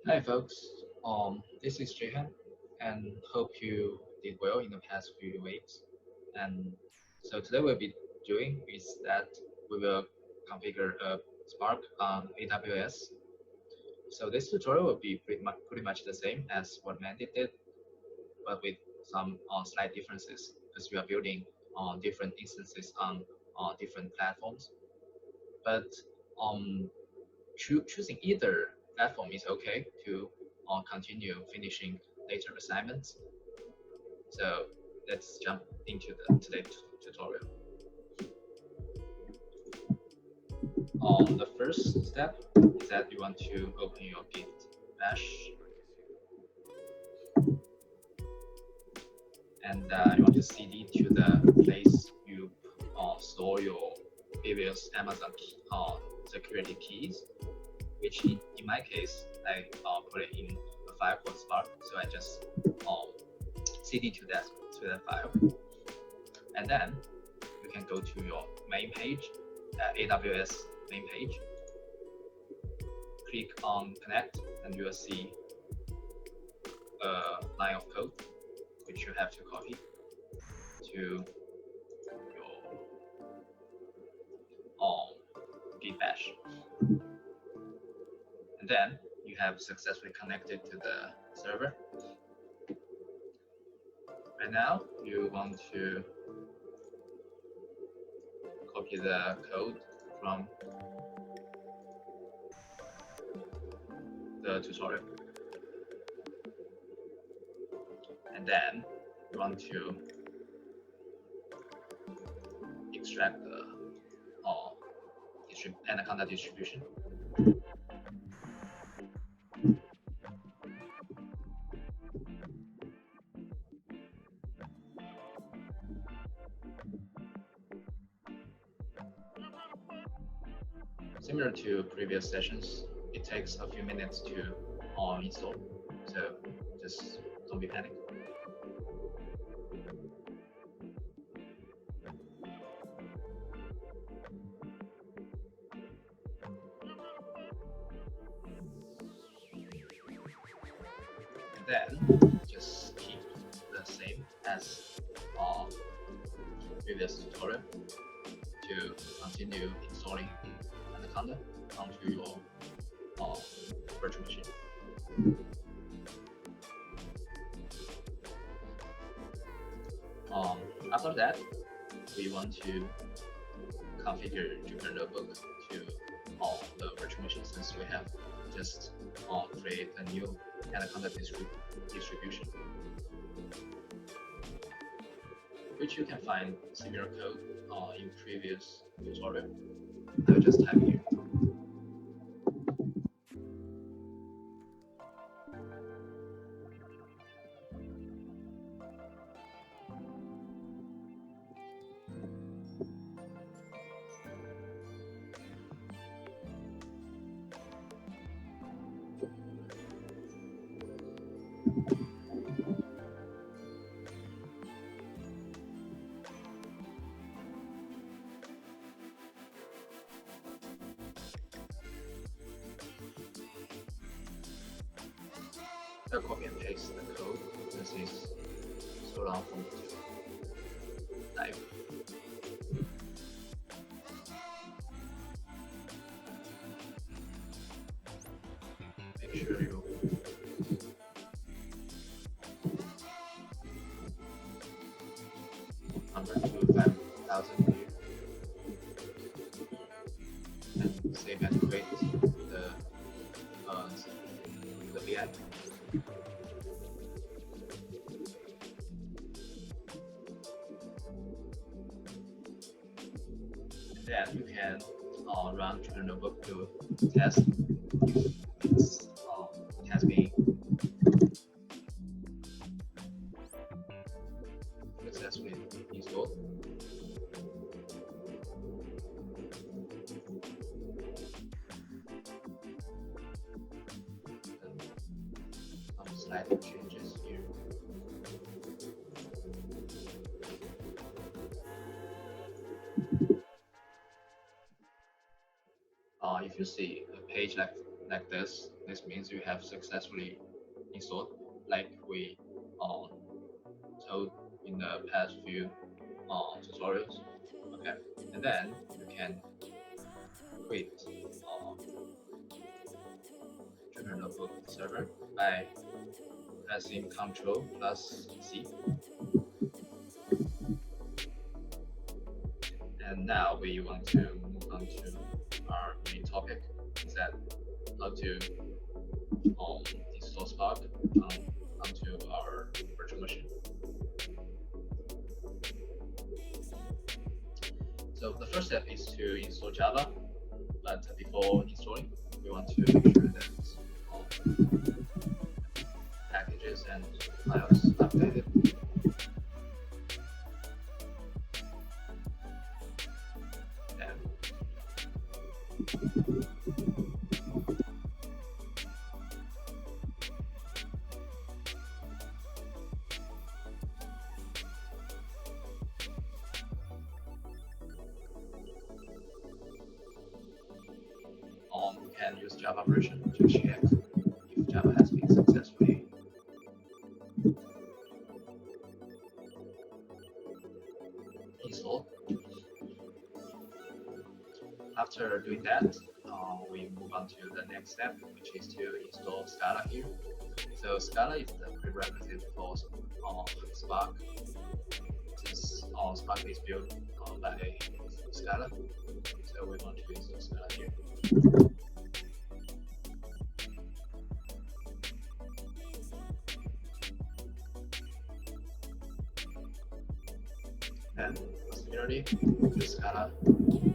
Hi folks, this is Zhihan, and hope you did well in the past few weeks. And so today we'll be doing is that we will configure a Spark on AWS. So this tutorial will be pretty much the same as what Mandi did, but with some slight differences because we are building on different instances on different platforms. But um, choosing either platform is okay to continue finishing later assignments. So let's jump into the today's tutorial. The first step is that you want to open your Git bash, and you want to cd to the place you store your previous Amazon security keys, which in my case I put it in a file called Spark, so I just cd to that file, and then you can go to your main page, AWS main page. Click on connect, and you will see a line of code which you have to copy to your Git bash, and then you have successfully connected to the server. Right now, you want to copy the code from the tutorial, and then you want to extract the Anaconda distribution. Similar to previous sessions, it takes a few minutes to install, so just don't be panicked. Then just keep the same as previous tutorial to continue installing Anaconda onto your virtual machine. After that, we want to configure Jupyter Notebook to the virtual machine, since we have just create a new Anaconda distribution, which you can find similar code in previous tutorial. I'll just type here. I'll copy and paste the code. This is so long for me to type. Make sure you number to 5,000 here, and save and create the VI. Then you can run Jupyter Notebook to test if it has been successfully installed. Some slight changes here. If you see a page like like this. This means you have successfully installed, like we um, told in the past few tutorials. Okay, and then you can quit Jupyter Notebook server by pressing Ctrl plus C. And now we want to move on to our main topic, is that how to install Spark onto our virtual machine. So the first step is to install Java, but before installing, we want to make sure that packages and files updated. Then you can use Java version to check if Java has been successfully installed. After doing that, we move on to the next step, which is to install Scala here. So Scala is the prerequisite for Spark. Since Spark is built by Scala, so we want to install Scala here. And similarly, the Scala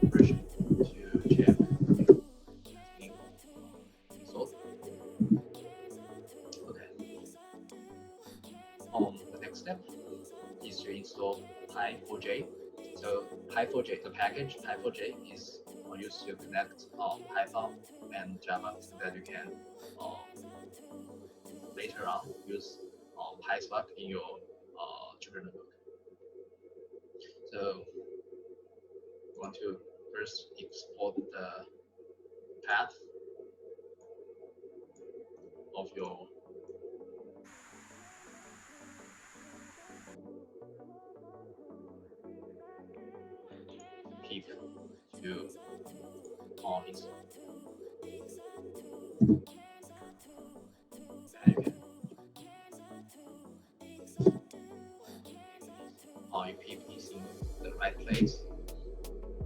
version to check if installed. Okay. The next step is to install Py4j. So Py4j, the package Py4j is used to connect Python and Java so that you can later on use PySpark in your Jupyter notebook. So you want to first export the path of your pip to install. And you can your pip is in the right place.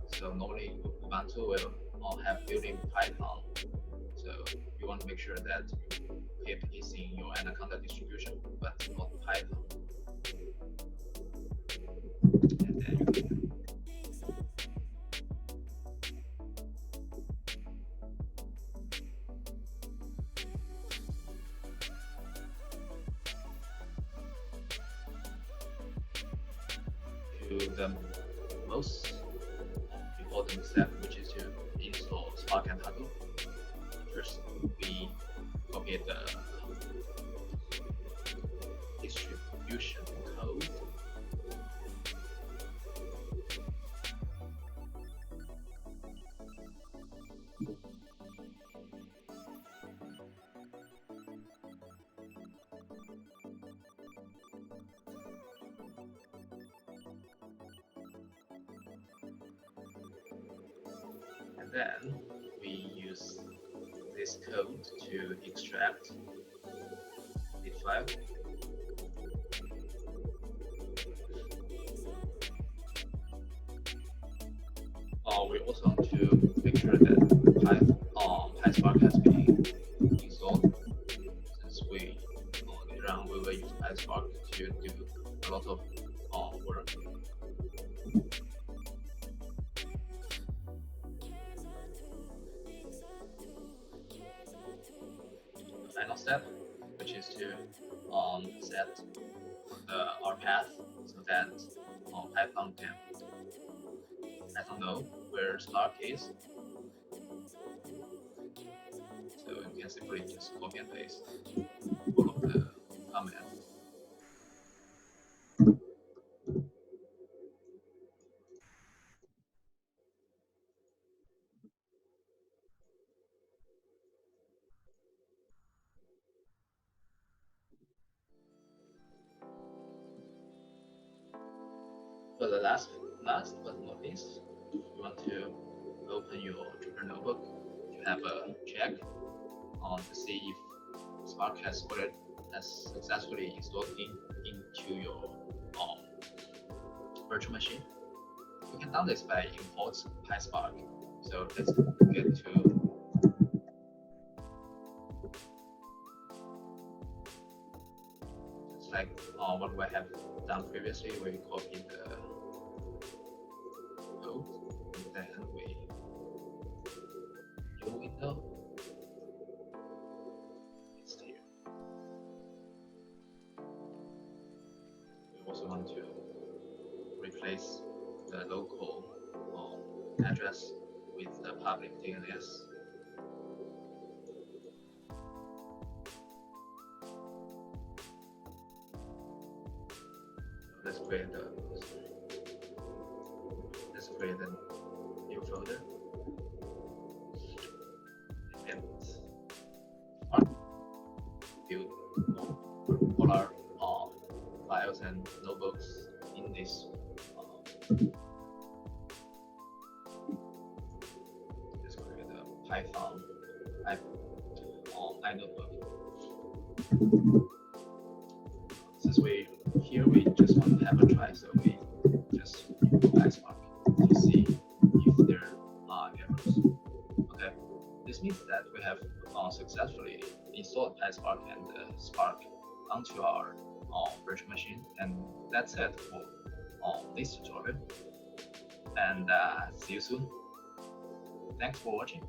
So normally Ubuntu will have built-in Python. So you want to make sure that your pip is in your Anaconda distribution, but not Python. And then you can do the most important step, which is to install Spark and Hadoop. First, we copy the distribution code. And then we use this code to extract the file. We also want to make sure that PySpark has been installed, since we later on we will use PySpark to do a lot of work. The final step, which is to set our path so that Python know where Spark is. So you can simply just copy and paste all of the commands. last but not least, you want to open your Jupyter notebook to have a check on to see if Spark has successfully installed into your virtual machine. We can done this by import PySpark. So let's get to just like what we have done previously. We copied the code, and then we new window. It's here. We also want to replace the local address with the public DNS. Let's create a new folder and build all our files and notebooks in this. Let's create a Python iNotebook. Since we just want to have a try, so we just use PySpark to see if there are errors. Okay, this means that we have successfully installed PySpark and Spark onto our virtual machine, and that's it for this tutorial. And see you soon. Thanks for watching.